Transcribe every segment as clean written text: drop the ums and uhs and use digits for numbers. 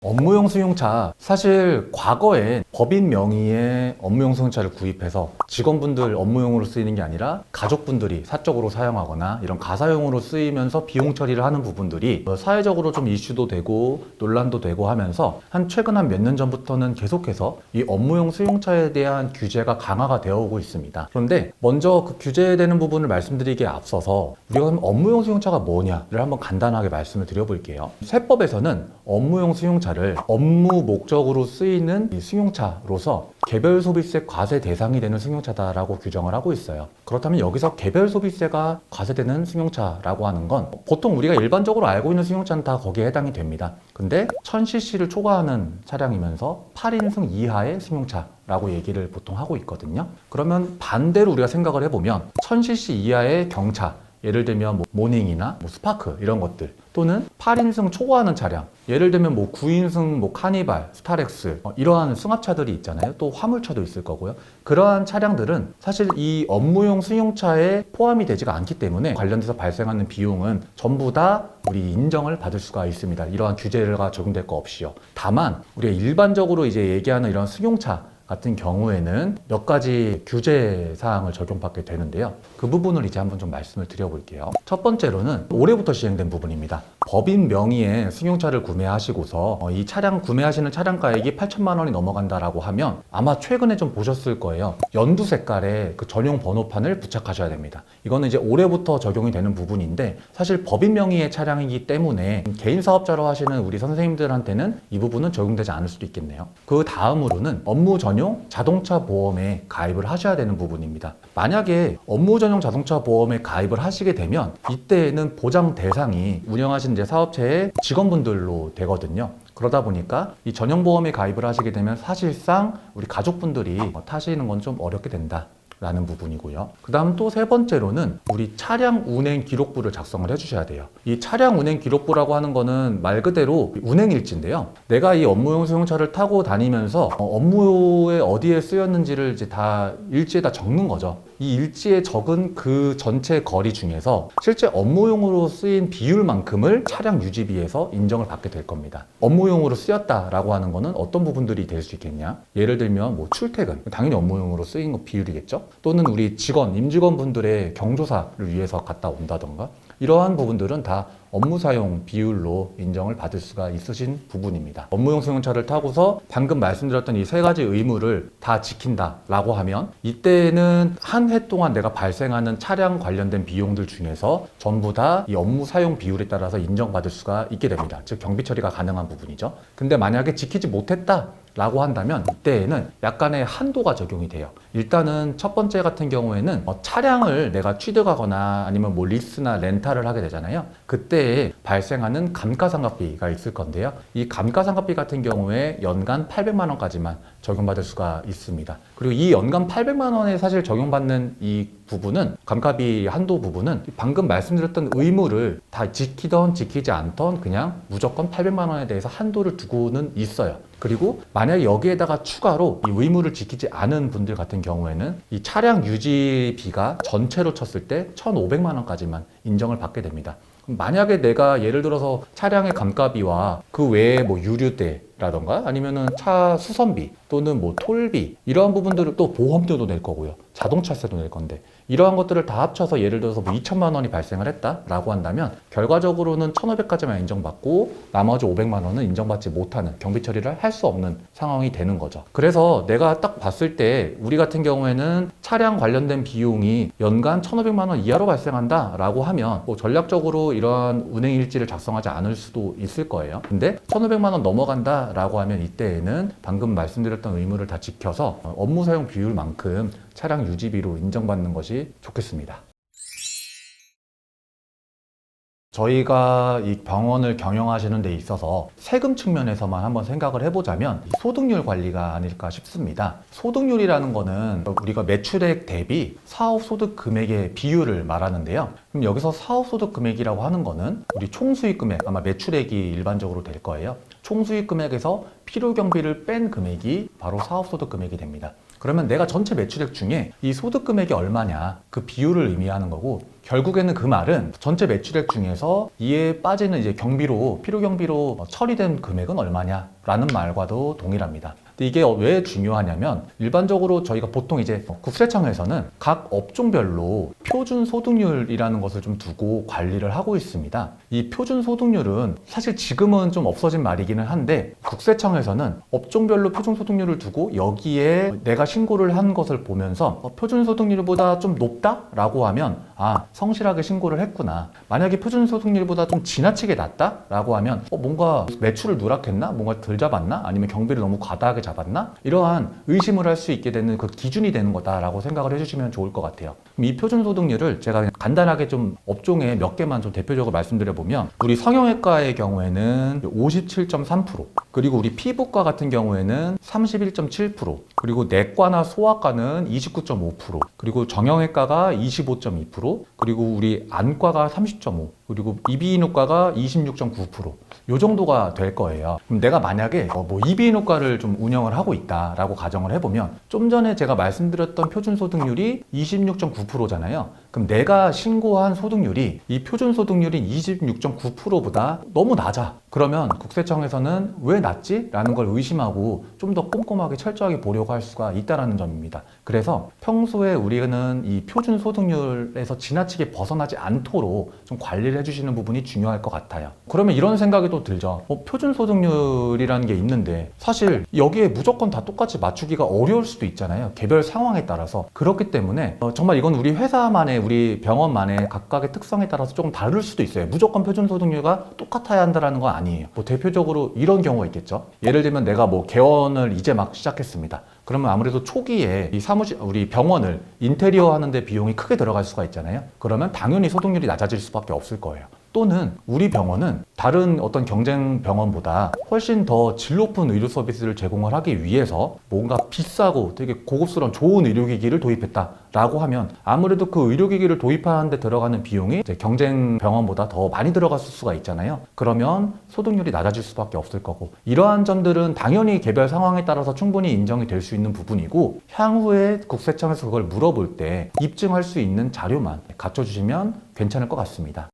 업무용 승용차, 사실 과거에 법인 명의의 업무용 승용차를 구입해서 직원분들 업무용으로 쓰이는 게 아니라 가족분들이 사적으로 사용하거나 이런 가사용으로 쓰이면서 비용 처리를 하는 부분들이 사회적으로 좀 이슈도 되고 논란도 되고 하면서 최근 한 몇 년 전부터는 계속해서 이 업무용 승용차에 대한 규제가 강화가 되어 오고 있습니다. 그런데 먼저 그 규제되는 부분을 말씀드리기에 앞서서 우리가 그럼 업무용 승용차가 뭐냐를 한번 간단하게 말씀을 드려볼게요. 세법에서는 업무용 승용차를 업무 목적으로 쓰이는 이 승용차로서 개별 소비세 과세 대상이 되는 승용차다라고 규정을 하고 있어요. 그렇다면 여기서 개별 소비세가 과세되는 승용차라고 하는 건 보통 우리가 일반적으로 알고 있는 승용차는 다 거기에 해당이 됩니다. 근데 1000cc를 초과하는 차량이면서 8인승 이하의 승용차라고 얘기를 보통 하고 있거든요. 그러면 반대로 우리가 생각을 해보면 1000cc 이하의 경차, 예를 들면 모닝이나 스파크 이런 것들, 또는 8인승 초과하는 차량, 예를 들면 9인승 카니발, 스타렉스 이러한 승합차들이 있잖아요. 또 화물차도 있을 거고요. 그러한 차량들은 사실 이 업무용 승용차에 포함이 되지가 않기 때문에 관련돼서 발생하는 비용은 전부 다 우리 인정을 받을 수가 있습니다. 이러한 규제가 적용될 거 없이요. 다만 우리가 일반적으로 이제 얘기하는 이런 승용차 같은 경우에는 몇 가지 규제 사항을 적용받게 되는데요. 그 부분을 이제 한번 좀 말씀을 드려볼게요. 첫 번째로는 올해부터 시행된 부분입니다. 법인 명의의 승용차를 구매하시고서 이 차량 구매하시는 차량가액이 8천만 원이 넘어간다라고 하면 아마 최근에 좀 보셨을 거예요. 연두 색깔의 그 전용 번호판을 부착하셔야 됩니다. 이거는 이제 올해부터 적용이 되는 부분인데 사실 법인 명의의 차량이기 때문에 개인 사업자로 하시는 우리 선생님들한테는 이 부분은 적용되지 않을 수도 있겠네요. 그 다음으로는 업무 전용 자동차 보험에 가입을 하셔야 되는 부분입니다. 만약에 업무 전용 자동차 보험에 가입을 하시게 되면 이때는 보장 대상이 운영하시는 이제 사업체의 직원분들로 되거든요. 그러다 보니까 이 전용보험에 가입을 하시게 되면 사실상 우리 가족분들이 타시는 건 좀 어렵게 된다 라는 부분이고요. 그 다음 또 세 번째로는 우리 차량 운행 기록부를 작성을 해주셔야 돼요. 이 차량 운행 기록부라고 하는 거는 말 그대로 운행 일지인데요. 내가 이 업무용 승용차를 타고 다니면서 업무에 어디에 쓰였는지를 이제 다 일지에다 적는 거죠. 이 일지에 적은 그 전체 거리 중에서 실제 업무용으로 쓰인 비율만큼을 차량 유지비에서 인정을 받게 될 겁니다. 업무용으로 쓰였다라고 하는 거는 어떤 부분들이 될 수 있겠냐? 예를 들면 출퇴근, 당연히 업무용으로 쓰인 거 비율이겠죠? 또는 우리 직원, 임직원분들의 경조사를 위해서 갔다 온다던가 이러한 부분들은 다 업무 사용 비율로 인정을 받을 수가 있으신 부분입니다. 업무용 승용차를 타고서 방금 말씀드렸던 이 세 가지 의무를 다 지킨다라고 하면 이때는 한 해 동안 내가 발생하는 차량 관련된 비용들 중에서 전부 다 이 업무 사용 비율에 따라서 인정받을 수가 있게 됩니다. 즉 경비 처리가 가능한 부분이죠. 근데 만약에 지키지 못했다 라고 한다면 이때에는 약간의 한도가 적용이 돼요. 일단은 첫 번째 같은 경우에는 차량을 내가 취득하거나 아니면 리스나 렌탈을 하게 되잖아요. 그때에 발생하는 감가상각비가 있을 건데요. 이 감가상각비 같은 경우에 연간 800만 원까지만 적용받을 수가 있습니다. 그리고 이 연간 800만 원에 사실 적용받는 이 부분은 감가비 한도 부분은 방금 말씀드렸던 의무를 다 지키던 지키지 않던 그냥 무조건 800만 원에 대해서 한도를 두고는 있어요. 그리고 만약에 여기에다가 추가로 이 의무를 지키지 않은 분들 같은 경우에는 이 차량 유지비가 전체로 쳤을 때 1,500만 원까지만 인정을 받게 됩니다. 만약에 내가 예를 들어서 차량의 감가비와 그 외에 유류대라던가 아니면은 차 수선비 또는 톨비 이러한 부분들을 또 보험료도 낼 거고요. 자동차세도 낼 건데 이러한 것들을 다 합쳐서 예를 들어서 2천만 원이 발생을 했다라고 한다면 결과적으로는 1,500까지만 인정받고 나머지 500만 원은 인정받지 못하는 경비 처리를 할 수 없는 상황이 되는 거죠. 그래서 내가 딱 봤을 때 우리 같은 경우에는 차량 관련된 비용이 연간 1,500만 원 이하로 발생한다라고 하면 전략적으로 이러한 운행 일지를 작성하지 않을 수도 있을 거예요. 근데 1,500만 원 넘어간다라고 하면 이때에는 방금 말씀드렸던 의무를 다 지켜서 업무 사용 비율만큼 차량 유지비로 인정받는 것이 좋겠습니다. 저희가 이 병원을 경영하시는 데 있어서 세금 측면에서만 한번 생각을 해보자면 소득률 관리가 아닐까 싶습니다. 소득률이라는 거는 우리가 매출액 대비 사업소득 금액의 비율을 말하는데요. 그럼 여기서 사업소득 금액이라고 하는 거는 우리 총수익 금액, 아마 매출액이 일반적으로 될 거예요. 총수익 금액에서 필요경비를 뺀 금액이 바로 사업소득 금액이 됩니다. 그러면 내가 전체 매출액 중에 이 소득 금액이 얼마냐 그 비율을 의미하는 거고, 결국에는 그 말은 전체 매출액 중에서 이에 빠지는 이제 경비로, 필요 경비로 처리된 금액은 얼마냐라는 말과도 동일합니다. 근데 이게 왜 중요하냐면, 일반적으로 저희가 보통 이제 국세청에서는 각 업종별로 표준 소득률이라는 것을 좀 두고 관리를 하고 있습니다. 이 표준 소득률은 사실 지금은 좀 없어진 말이기는 한데, 국세청에서는 업종별로 표준 소득률을 두고 여기에 내가 신고를 한 것을 보면서 표준 소득률보다 좀 높다라고 하면 성실하게 신고를 했구나. 만약에 표준 소득률보다 좀 지나치게 낮다라고 하면 뭔가 매출을 누락했나? 뭔가 덜 잡았나? 아니면 경비를 너무 과다하게 잡았나? 이러한 의심을 할 수 있게 되는 그 기준이 되는 거다라고 생각을 해주시면 좋을 것 같아요. 이 표준 소득률을 제가 그냥 간단하게 좀 업종에 몇 개만 좀 대표적으로 말씀드려 보면, 우리 성형외과의 경우에는 57.3%, 그리고 우리 피부과 같은 경우에는 31.7%, 그리고 내과나 소아과는 29.5%, 그리고 정형외과가 25.2%, 그리고 우리 안과가 30.5%, 그리고 이비인후과가 26.9%, 요 정도가 될 거예요. 그럼 내가 만약에 이비인후과를 좀 운영을 하고 있다라고 가정을 해보면, 좀 전에 제가 말씀드렸던 표준 소득률이 26.9%잖아요. 그럼 내가 신고한 소득률이 이 표준 소득률인 26.9%보다 너무 낮아. 그러면 국세청에서는 왜 낮지? 라는 걸 의심하고 좀 더 꼼꼼하게 철저하게 보려고 할 수가 있다는 점입니다. 그래서 평소에 우리는 이 표준 소득률에서 지나치게 벗어나지 않도록 좀 관리를 해주시는 부분이 중요할 것 같아요. 그러면 이런 생각이 또 들죠. 표준 소득률이라는 게 있는데 사실 여기에 무조건 다 똑같이 맞추기가 어려울 수도 있잖아요. 개별 상황에 따라서. 그렇기 때문에 정말 이건 우리 회사만의, 우리 병원만의 각각의 특성에 따라서 조금 다를 수도 있어요. 무조건 표준 소득률과 똑같아야 한다는 건 아니에요. 대표적으로 이런 경우가 있겠죠. 예를 들면 내가 개원을 이제 막 시작했습니다. 그러면 아무래도 초기에 이 사무실, 우리 병원을 인테리어 하는데 비용이 크게 들어갈 수가 있잖아요. 그러면 당연히 소득률이 낮아질 수밖에 없을 거예요. 또는 우리 병원은 다른 어떤 경쟁 병원보다 훨씬 더 질 높은 의료 서비스를 제공을 하기 위해서 뭔가 비싸고 되게 고급스러운 좋은 의료기기를 도입했다라고 하면, 아무래도 그 의료기기를 도입하는 데 들어가는 비용이 이제 경쟁 병원보다 더 많이 들어갔을 수가 있잖아요. 그러면 소득률이 낮아질 수밖에 없을 거고, 이러한 점들은 당연히 개별 상황에 따라서 충분히 인정이 될 수 있는 부분이고, 향후에 국세청에서 그걸 물어볼 때 입증할 수 있는 자료만 갖춰주시면 괜찮을 것 같습니다.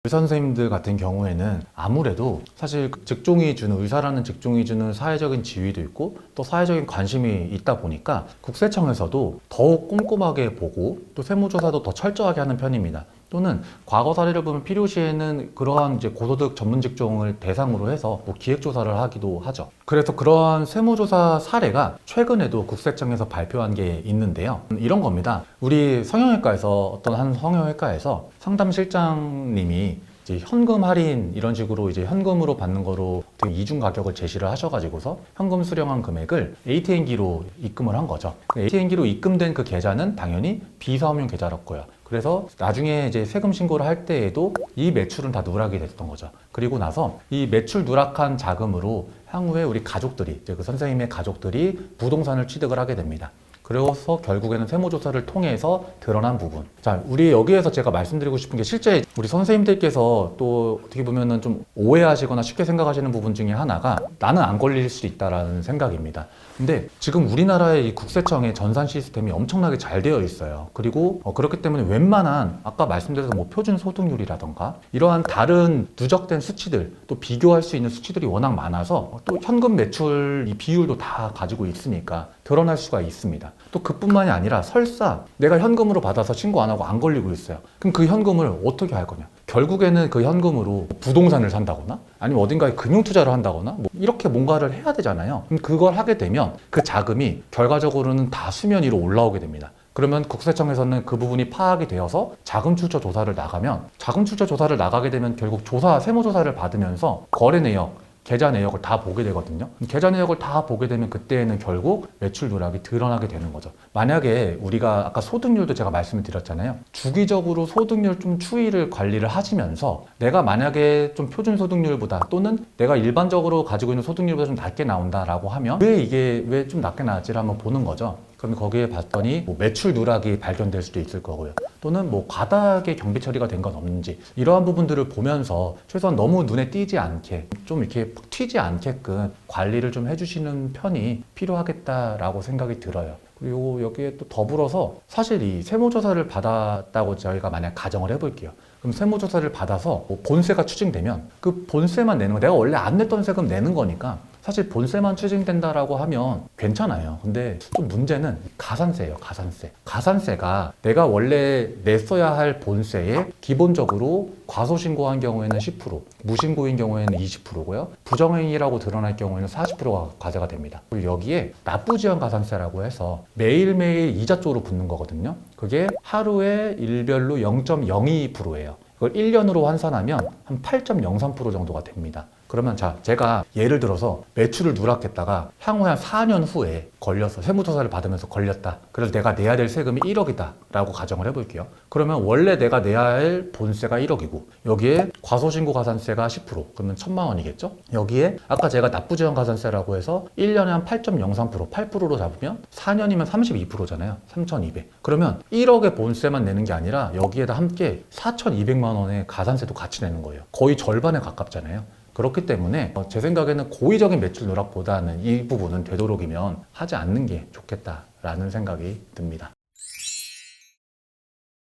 의사 선생님들 같은 경우에는 아무래도 사실 직종이 주는, 의사라는 직종이 주는 사회적인 지위도 있고 또 사회적인 관심이 있다 보니까 국세청에서도 더욱 꼼꼼하게 보고 또 세무조사도 더 철저하게 하는 편입니다. 또는 과거 사례를 보면 필요시에는 그러한 이제 고소득 전문 직종을 대상으로 해서 기획조사를 하기도 하죠. 그래서 그러한 세무조사 사례가 최근에도 국세청에서 발표한 게 있는데요. 이런 겁니다. 우리 성형외과에서, 어떤 한 성형외과에서 상담실장님이 이제 현금 할인 이런 식으로 이제 현금으로 받는 거로 되게 이중 가격을 제시를 하셔가지고서 현금 수령한 금액을 ATM기로 입금을 한 거죠. ATM기로 입금된 그 계좌는 당연히 비사업용 계좌였고요. 그래서 나중에 이제 세금 신고를 할 때에도 이 매출은 다 누락이 됐던 거죠. 그리고 나서 이 매출 누락한 자금으로 향후에 우리 가족들이, 이제 그 선생님의 가족들이 부동산을 취득을 하게 됩니다. 그래서 결국에는 세무조사를 통해서 드러난 부분. 자, 우리 여기에서 제가 말씀드리고 싶은 게, 실제 우리 선생님들께서 또 어떻게 보면은 좀 오해하시거나 쉽게 생각하시는 부분 중에 하나가, 나는 안 걸릴 수 있다라는 생각입니다. 근데 지금 우리나라의 이 국세청의 전산 시스템이 엄청나게 잘 되어 있어요. 그리고 그렇기 때문에 웬만한 아까 말씀드린 표준 소득률이라던가 이러한 다른 누적된 수치들, 또 비교할 수 있는 수치들이 워낙 많아서 또 현금 매출 이 비율도 다 가지고 있으니까 드러날 수가 있습니다. 또 그뿐만이 아니라 설사 내가 현금으로 받아서 신고 안 하고 안 걸리고 있어요. 그럼 그 현금을 어떻게 할 거냐? 결국에는 그 현금으로 부동산을 산다거나 아니면 어딘가에 금융투자를 한다거나 이렇게 뭔가를 해야 되잖아요. 그럼 그걸 하게 되면 그 자금이 결과적으로는 다 수면 위로 올라오게 됩니다. 그러면 국세청에서는 그 부분이 파악이 되어서 자금 출처 조사를 나가면, 자금 출처 조사를 나가게 되면 결국 세무조사를 받으면서 거래 내역, 계좌 내역을 다 보게 되거든요. 계좌 내역을 다 보게 되면 그때는 결국 매출 누락이 드러나게 되는 거죠. 만약에 우리가 아까 소득률도 제가 말씀을 드렸잖아요. 주기적으로 소득률 좀 추이를 관리를 하시면서 내가 만약에 좀 표준 소득률보다, 또는 내가 일반적으로 가지고 있는 소득률보다 좀 낮게 나온다라고 하면 왜 좀 낮게 나왔지를 한번 보는 거죠. 그럼 거기에 봤더니 매출 누락이 발견될 수도 있을 거고요. 또는 뭐 과다하게 경비 처리가 된 건 없는지 이러한 부분들을 보면서 최소한 너무 눈에 띄지 않게 좀 이렇게 튀지 않게끔 관리를 좀 해주시는 편이 필요하겠다라고 생각이 들어요. 그리고 여기에 또 더불어서 사실 이 세무조사를 받았다고 저희가 만약 가정을 해볼게요. 그럼 세무조사를 받아서 뭐 본세가 추징되면 그 본세만 내는 거, 내가 원래 안 냈던 세금 내는 거니까 사실 본세만 추징된다라고 하면 괜찮아요. 근데 좀 문제는 가산세예요, 가산세. 가산세가 내가 원래 냈어야 할 본세에 기본적으로 과소신고한 경우에는 10%, 무신고인 경우에는 20%고요. 부정행위라고 드러날 경우에는 40%가 과세가 됩니다. 그리고 여기에 납부지연 가산세라고 해서 매일매일 이자 쪽으로 붙는 거거든요. 그게 하루에 일별로 0.02%예요. 그걸 1년으로 환산하면 한 8.03% 정도가 됩니다. 그러면 자, 제가 예를 들어서 매출을 누락했다가 향후 한 4년 후에 걸려서 세무조사를 받으면서 걸렸다. 그래서 내가 내야 될 세금이 1억이다 라고 가정을 해볼게요. 그러면 원래 내가 내야 할 본세가 1억이고 여기에 과소신고 가산세가 10%, 그러면 1,000만 원이겠죠? 여기에 아까 제가 납부지연 가산세라고 해서 1년에 한 8.03%, 8%로 잡으면 4년이면 32%잖아요. 3,200. 그러면 1억의 본세만 내는 게 아니라 여기에다 함께 4,200만 원의 가산세도 같이 내는 거예요. 거의 절반에 가깝잖아요. 그렇기 때문에 제 생각에는 고의적인 매출 누락보다는 이 부분은 되도록이면 하지 않는 게 좋겠다라는 생각이 듭니다.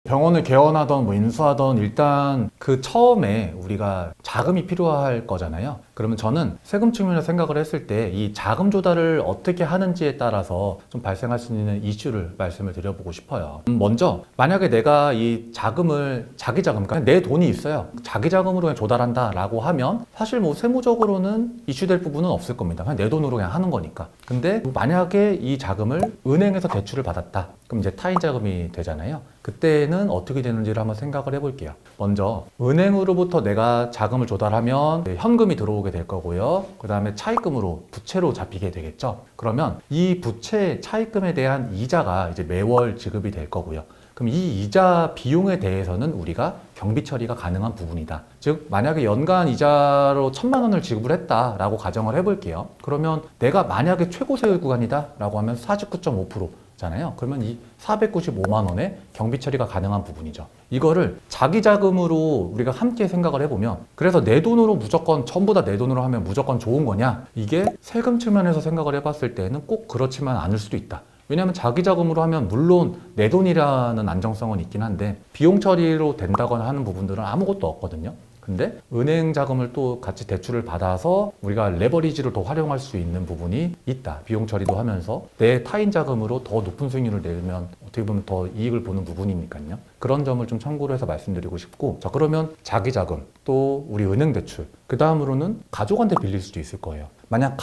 병원을 개원하던 뭐 인수하던 일단 그 처음에 우리가 자금이 필요할 거잖아요. 그러면 저는 세금 측면에서 생각을 했을 때 이 자금 조달을 어떻게 하는지에 따라서 좀 발생할 수 있는 이슈를 말씀을 드려보고 싶어요. 먼저 만약에 내가 이 자금을 자기 자금, 그러니까 내 돈이 있어요. 자기 자금으로 그냥 조달한다 라고 하면 사실 뭐 세무적으로는 이슈될 부분은 없을 겁니다. 그냥 내 돈으로 그냥 하는 거니까. 근데 만약에 이 자금을 은행에서 대출을 받았다. 그럼 이제 타인 자금이 되잖아요. 그때는 어떻게 되는지를 한번 생각을 해볼게요. 먼저 은행으로부터 내가 자금을 조달하면 현금이 들어오게 될 거고요. 그 다음에 차입금으로 부채로 잡히게 되겠죠. 그러면 이 부채 차입금에 대한 이자가 이제 매월 지급이 될 거고요. 그럼 이 이자 비용에 대해서는 우리가 경비 처리가 가능한 부분이다. 즉 만약에 연간 이자로 1,000만 원을 지급을 했다라고 가정을 해볼게요. 그러면 내가 만약에 최고 세율 구간이다 라고 하면 49.5% 잖아요. 그러면 이 495만 원의 경비 처리가 가능한 부분이죠. 이거를 자기 자금으로 우리가 함께 생각을 해보면, 그래서 내 돈으로 무조건 전부 다 내 돈으로 하면 무조건 좋은 거냐? 이게 세금 측면에서 생각을 해봤을 때는 꼭 그렇지만 않을 수도 있다. 왜냐하면 자기 자금으로 하면 물론 내 돈이라는 안정성은 있긴 한데 비용 처리로 된다거나 하는 부분들은 아무것도 없거든요. 근데 은행 자금을 또 같이 대출을 받아서 우리가 레버리지를 더 활용할 수 있는 부분이 있다. 비용 처리도 하면서 내 타인 자금으로 더 높은 수익률을 내면 어떻게 보면 더 이익을 보는 부분이니까요. 그런 점을 좀 참고로 해서 말씀드리고 싶고, 자 그러면 자기 자금, 또 우리 은행 대출, 그 다음으로는 가족한테 빌릴 수도 있을 거예요. 만약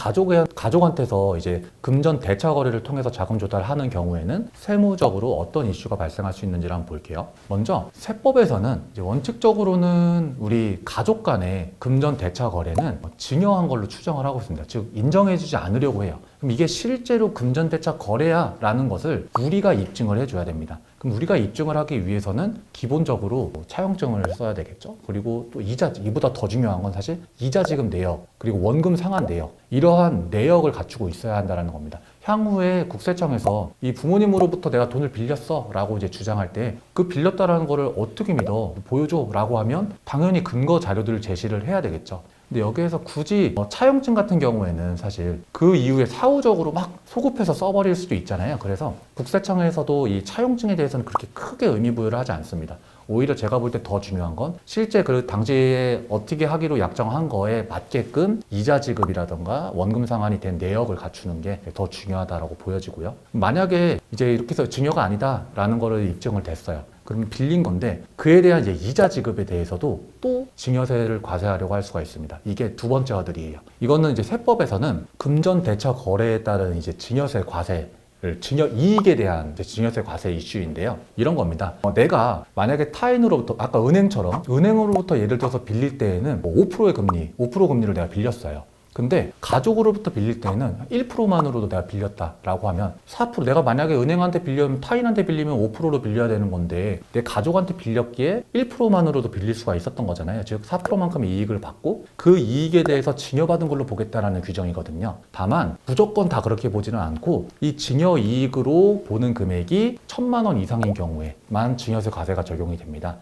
가족한테서 이제 금전 대차 거래를 통해서 자금 조달하는 경우에는 세무적으로 어떤 이슈가 발생할 수 있는지를 한번 볼게요. 먼저 세법에서는 이제 원칙적으로는 우리 가족 간의 금전 대차 거래는 증여한 걸로 추정을 하고 있습니다. 즉 인정해주지 않으려고 해요. 그럼 이게 실제로 금전 대차 거래야라는 것을 우리가 입증을 해줘야 됩니다. 그럼 우리가 입증을 하기 위해서는 기본적으로 차용증을 써야 되겠죠. 그리고 또 이자, 이보다 더 중요한 건 사실 이자 지급 내역, 그리고 원금 상환 내역, 이러한 내역을 갖추고 있어야 한다는 겁니다. 향후에 국세청에서 이 부모님으로부터 내가 돈을 빌렸어 라고 이제 주장할 때 그 빌렸다라는 거를 어떻게 믿어? 보여줘 라고 하면 당연히 근거 자료들을 제시를 해야 되겠죠. 근데 여기에서 굳이 차용증 같은 경우에는 사실 그 이후에 사후적으로 막 소급해서 써버릴 수도 있잖아요. 그래서 국세청에서도 이 차용증에 대해서는 그렇게 크게 의미 부여를 하지 않습니다. 오히려 제가 볼 때 더 중요한 건 실제 그 당시에 어떻게 하기로 약정한 거에 맞게끔 이자 지급이라던가 원금 상환이 된 내역을 갖추는 게 더 중요하다라고 보여지고요. 만약에 이제 이렇게 해서 증여가 아니다라는 거를 입증을 됐어요. 그러면 빌린 건데 그에 대한 이제 이자 지급에 대해서도 또 증여세를 과세하려고 할 수가 있습니다. 이게 두 번째 허들이에요. 이거는 이제 세법에서는 금전 대차 거래에 따른 이제 증여세 과세, 증여 이익에 대한 증여세 과세 이슈인데요. 이런 겁니다. 내가 만약에 타인으로부터 아까 은행처럼 은행으로부터 예를 들어서 빌릴 때에는 5%의 금리, 5% 금리를 내가 빌렸어요. 근데 가족으로부터 빌릴 때는 1%만으로도 내가 빌렸다라고 하면 4%, 내가 만약에 은행한테 빌리면 타인한테 빌리면 5%로 빌려야 되는 건데 내 가족한테 빌렸기에 1%만으로도 빌릴 수가 있었던 거잖아요. 즉 4%만큼의 이익을 받고 그 이익에 대해서 증여받은 걸로 보겠다라는 규정이거든요. 다만 무조건 다 그렇게 보지는 않고 이 증여 이익으로 보는 금액이 1,000만 원 이상인 경우에만 증여세 과세가 적용이 됩니다.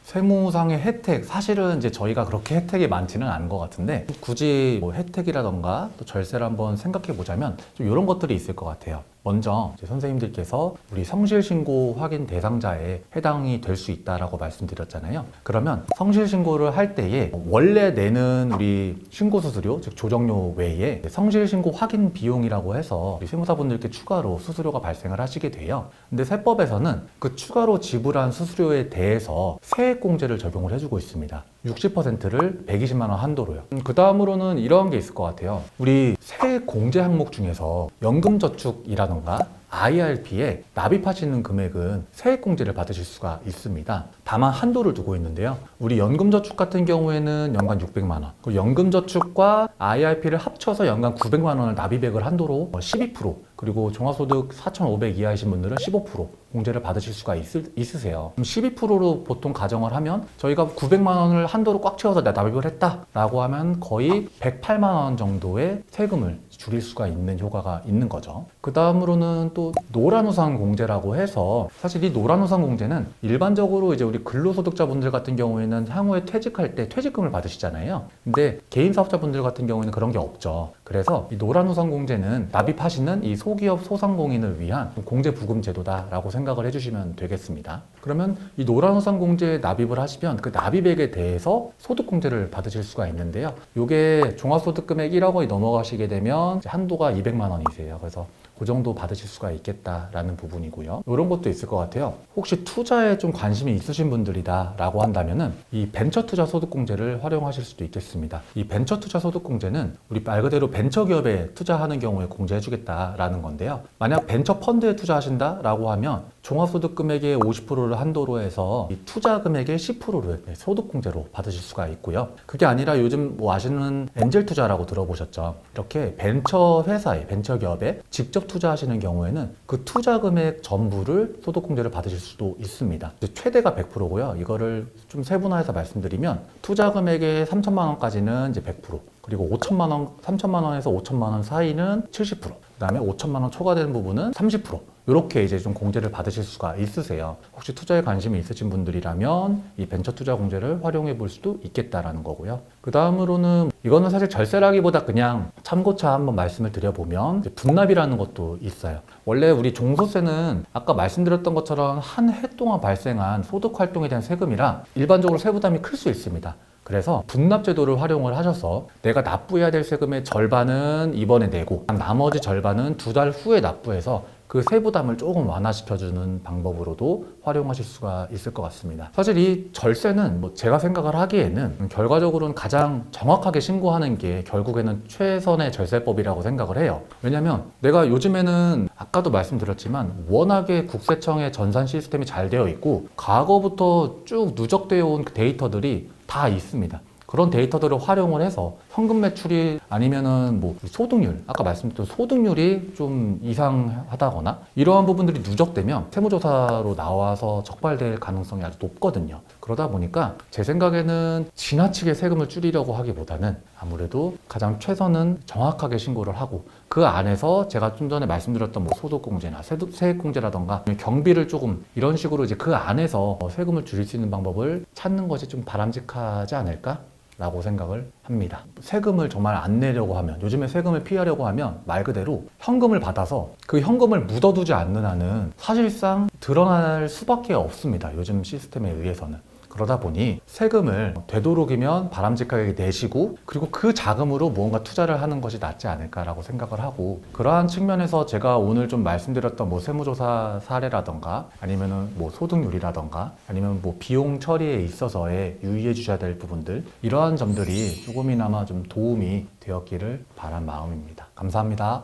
세무상의 혜택, 사실은 이제 저희가 그렇게 혜택이 많지는 않은 것 같은데 굳이 뭐 혜택이라던가 또 절세를 한번 생각해 보자면 좀 이런 것들이 있을 것 같아요. 먼저 선생님들께서 우리 성실신고 확인 대상자에 해당이 될 수 있다라고 말씀드렸잖아요. 그러면 성실신고를 할 때에 원래 내는 우리 신고수수료, 즉 조정료 외에 성실신고 확인 비용이라고 해서 우리 세무사분들께 추가로 수수료가 발생을 하시게 돼요. 근데 세법에서는 그 추가로 지불한 수수료에 대해서 세액공제를 적용을 해주고 있습니다. 60%를 120만 원 한도로요. 그 다음으로는 이런 게 있을 것 같아요. 우리 세액공제 항목 중에서 연금저축이라던가 IRP에 납입하시는 금액은 세액공제를 받으실 수가 있습니다. 다만 한도를 두고 있는데요. 우리 연금저축 같은 경우에는 연간 600만 원, 그리고 연금저축과 IRP를 합쳐서 연간 900만 원을 납입액을 한도로 12%, 그리고 종합소득 4,500 이하이신 분들은 15% 공제를 받으실 수가 있으세요. 그럼 12%로 보통 가정을 하면 저희가 900만 원을 한도로 꽉 채워서 납입을 했다라고 하면 거의 108만 원 정도의 세금을 줄일 수가 있는 효과가 있는 거죠. 그 다음으로는 또 노란우산 공제라고 해서 사실 이 노란우산 공제는 일반적으로 이제 우리 근로소득자분들 같은 경우에는 향후에 퇴직할 때 퇴직금을 받으시잖아요. 근데 개인사업자분들 같은 경우에는 그런 게 없죠. 그래서 이 노란우산 공제는 납입하시는 이 소기업 소상공인을 위한 공제부금 제도다라고 생각을 해주시면 되겠습니다. 그러면 이 노란우산 공제에 납입을 하시면 그 납입액에 대해서 소득공제를 받으실 수가 있는데요. 이게 종합소득금액 1억 원이 넘어가시게 되면 한도가 200만 원이세요. 그래서 그 정도 받으실 수가 있겠다라는 부분이고요. 이런 것도 있을 것 같아요. 혹시 투자에 좀 관심이 있으신 분들이다 라고 한다면은 이 벤처투자 소득공제를 활용하실 수도 있겠습니다. 이 벤처투자 소득공제는 우리 말 그대로 벤처기업에 투자하는 경우에 공제해주겠다라는 건데요. 만약 벤처펀드에 투자하신다라고 하면 종합소득금액의 50%를 한도로 해서 이 투자 금액의 10%를 소득공제로 받으실 수가 있고요. 그게 아니라 요즘 뭐 아시는 엔젤 투자라고 들어보셨죠? 이렇게 벤처 회사에, 벤처기업에 직접 투자하시는 경우에는 그 투자 금액 전부를 소득공제를 받으실 수도 있습니다. 최대가 100%고요. 이거를 좀 세분화해서 말씀드리면 투자 금액의 3천만 원까지는 이제 100%, 그리고 5천만 원, 3천만 원에서 5천만 원 사이는 70%, 그 다음에 5천만 원 초과되는 부분은 30%. 이렇게 이제 좀 공제를 받으실 수가 있으세요. 혹시 투자에 관심이 있으신 분들이라면 이 벤처 투자 공제를 활용해 볼 수도 있겠다라는 거고요. 그 다음으로는 이거는 사실 절세라기보다 그냥 참고차 한번 말씀을 드려보면 분납이라는 것도 있어요. 원래 우리 종소세는 아까 말씀드렸던 것처럼 한 해 동안 발생한 소득 활동에 대한 세금이라 일반적으로 세부담이 클 수 있습니다. 그래서 분납제도를 활용을 하셔서 내가 납부해야 될 세금의 절반은 이번에 내고 나머지 절반은 2달 후에 납부해서 그 세부담을 조금 완화시켜주는 방법으로도 활용하실 수가 있을 것 같습니다. 사실 이 절세는 뭐 제가 생각을 하기에는 결과적으로는 가장 정확하게 신고하는 게 결국에는 최선의 절세법이라고 생각을 해요. 왜냐면 내가 요즘에는 아까도 말씀드렸지만 워낙에 국세청의 전산 시스템이 잘 되어 있고 과거부터 쭉 누적되어 온 데이터들이 다 있습니다. 그런 데이터들을 활용을 해서 현금 매출이 아니면은 뭐 소득률, 아까 말씀드렸던 소득률이 좀 이상하다거나 이러한 부분들이 누적되면 세무조사로 나와서 적발될 가능성이 아주 높거든요. 그러다 보니까 제 생각에는 지나치게 세금을 줄이려고 하기보다는 아무래도 가장 최선은 정확하게 신고를 하고 그 안에서 제가 좀 전에 말씀드렸던 뭐 소득공제나 세액공제라던가 경비를 조금 이런 식으로 이제 그 안에서 세금을 줄일 수 있는 방법을 찾는 것이 좀 바람직하지 않을까? 라고 생각을 합니다. 세금을 정말 안 내려고 하면, 요즘에 세금을 피하려고 하면 말 그대로 현금을 받아서 그 현금을 묻어두지 않는 한은 사실상 드러날 수밖에 없습니다. 요즘 시스템에 의해서는. 그러다 보니 세금을 되도록이면 바람직하게 내시고 그리고 그 자금으로 무언가 투자를 하는 것이 낫지 않을까라고 생각을 하고, 그러한 측면에서 제가 오늘 좀 말씀드렸던 뭐 세무조사 사례라던가 아니면은 뭐 소득률이라던가 아니면 뭐 비용 처리에 있어서의 유의해 주셔야 될 부분들, 이러한 점들이 조금이나마 좀 도움이 되었기를 바란 마음입니다. 감사합니다.